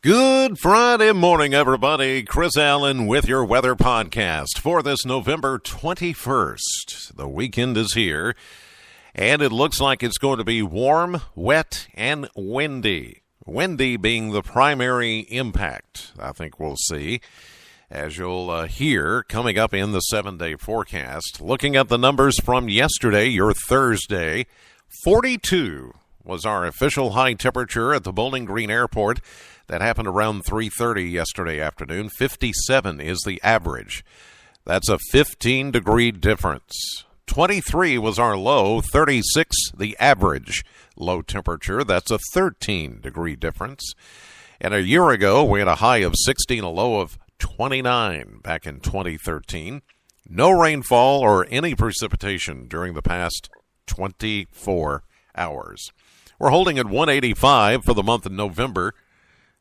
Good Friday morning, everybody. Chris Allen with your weather podcast for this November 21st. The weekend is here, and it looks like it's going to be warm, wet, and windy. Windy being the primary impact, I think we'll see, as you'll hear coming up in the 7-day forecast. Looking at the numbers from yesterday, your Thursday, 42 was our official high temperature at the Bowling Green Airport. That happened around 3:30 yesterday afternoon. 57 is the average. That's a 15-degree difference. 23 was our low. 36 the average low temperature. That's a 13-degree difference. And a year ago, we had a high of 60 and a low of 29 back in 2013. No rainfall or any precipitation during the past 24 hours. We're holding at 185 for the month of November.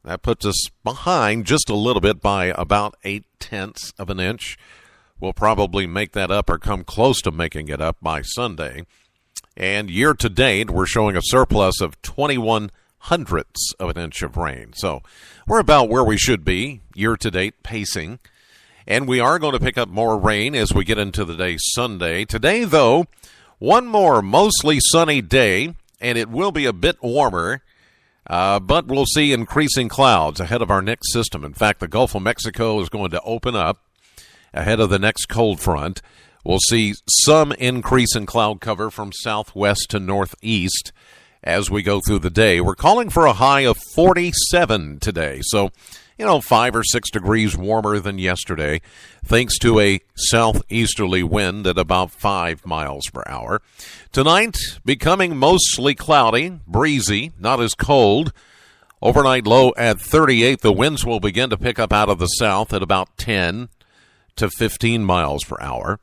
That puts us behind just a little bit by about 0.8 of an inch. We'll probably make that up or come close to making it up by Sunday. And year to date, we're showing a surplus of 21 hundredths of an inch of rain. So we're about where we should be year to date pacing. And we are going to pick up more rain as we get into the day Sunday. Today, though, one more mostly sunny day, and it will be a bit warmer. But we'll see increasing clouds ahead of our next system. In fact, the Gulf of Mexico is going to open up ahead of the next cold front. We'll see some increase in cloud cover from southwest to northeast as we go through the day. We're calling for a high of 47 today. So, 5 or 6 degrees warmer than yesterday, thanks to a southeasterly wind at about 5 miles per hour. Tonight, becoming mostly cloudy, breezy, not as cold. Overnight low at 38. The winds will begin to pick up out of the south at about 10 to 15 miles per hour.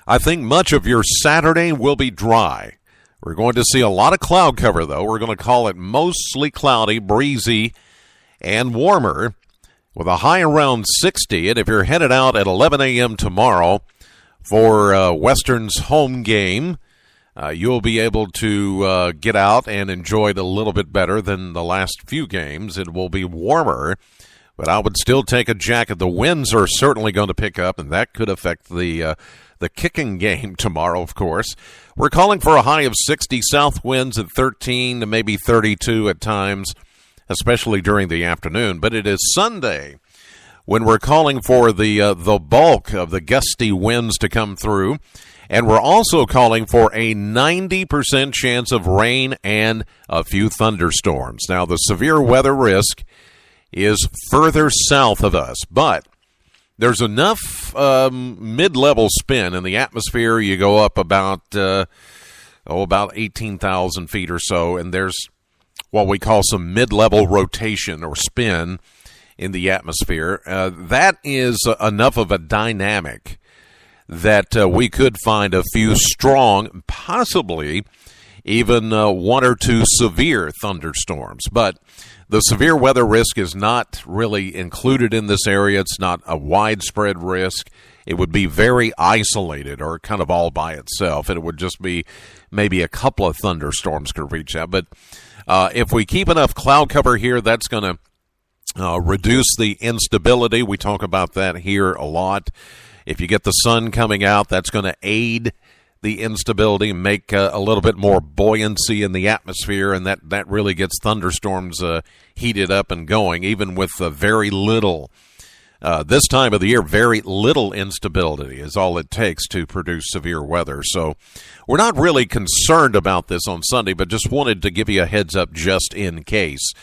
I think much of your Saturday will be dry. We're going to see a lot of cloud cover, though. We're going to call it mostly cloudy, breezy, and warmer with a high around 60. And if you're headed out at 11 a.m. tomorrow for Western's home game, you'll be able to get out and enjoy it a little bit better than the last few games. It will be warmer, but I would still take a jacket. The winds are certainly going to pick up, and that could affect the kicking game tomorrow, of course. We're calling for a high of 60, south winds at 13 to maybe 32 at times, especially during the afternoon. But it is Sunday when we're calling for the bulk of the gusty winds to come through. And we're also calling for a 90% chance of rain and a few thunderstorms. Now, the severe weather risk is further south of us, but there's enough mid-level spin in the atmosphere. You go up about 18,000 feet or so, and there's what we call some mid-level rotation or spin in the atmosphere. That is enough of a dynamic that we could find a few strong, possibly even 1 or 2 severe thunderstorms. But the severe weather risk is not really included in this area. It's not a widespread risk. It would be very isolated or kind of all by itself. It would just be maybe a couple of thunderstorms could reach out. But if we keep enough cloud cover here, that's going to reduce the instability. We talk about that here a lot. If you get the sun coming out, that's going to aid the instability, make a little bit more buoyancy in the atmosphere, and that really gets thunderstorms heated up and going, even with very little. This time of the year, very little instability is all it takes to produce severe weather. So we're not really concerned about this on Sunday, but just wanted to give you a heads up just in case.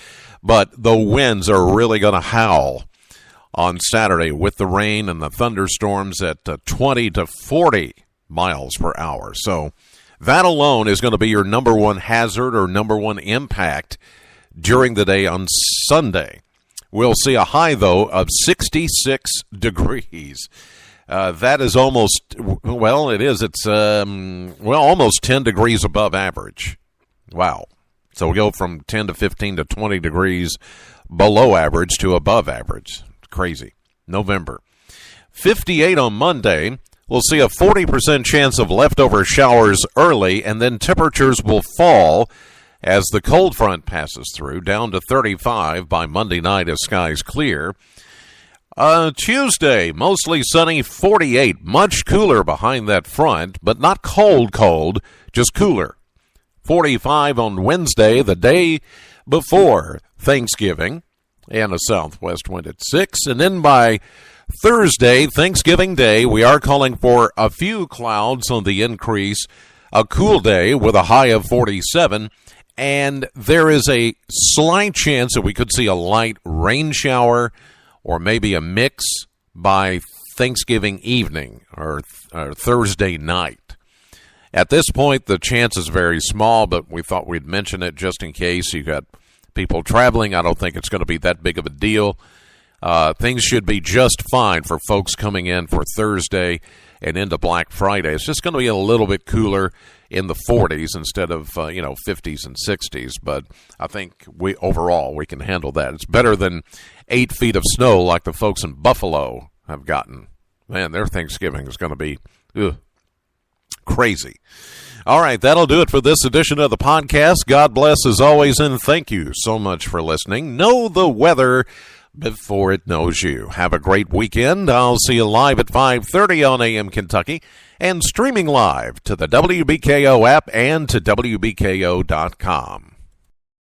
But the winds are really going to howl on Saturday with the rain and the thunderstorms at 20 to 40 miles per hour. So that alone is going to be your number one hazard or number one impact during the day on Sunday. We'll see a high, though, of 66 degrees. That is almost, well, it is. It's, almost 10 degrees above average. Wow. So we go from 10 to 15 to 20 degrees below average to above average. Crazy. November. 58 on Monday. We'll see a 40% chance of leftover showers early, and then temperatures will fall as the cold front passes through, down to 35 by Monday night as skies clear. Tuesday, mostly sunny, 48. Much cooler behind that front, but not cold, just cooler. 45 on Wednesday, the day before Thanksgiving, and a southwest wind at 6. And then by Thursday, Thanksgiving Day, we are calling for a few clouds on the increase, a cool day with a high of 47, and there is a slight chance that we could see a light rain shower or maybe a mix by Thanksgiving evening or Thursday night. At this point, the chance is very small, but we thought we'd mention it just in case you got people traveling. I don't think it's going to be that big of a deal. Things should be just fine for folks coming in for Thursday and into Black Friday. It's just going to be a little bit cooler in the 40s instead of 50s and 60s. But I think overall we can handle that. It's better than 8 feet of snow like the folks in Buffalo have gotten. Man, their Thanksgiving is going to be crazy. All right, that'll do it for this edition of the podcast. God bless as always, and thank you so much for listening. Know the weather before it knows you. Have a great weekend. I'll see you live at 5:30 on AM Kentucky and streaming live to the WBKO app and to WBKO.com.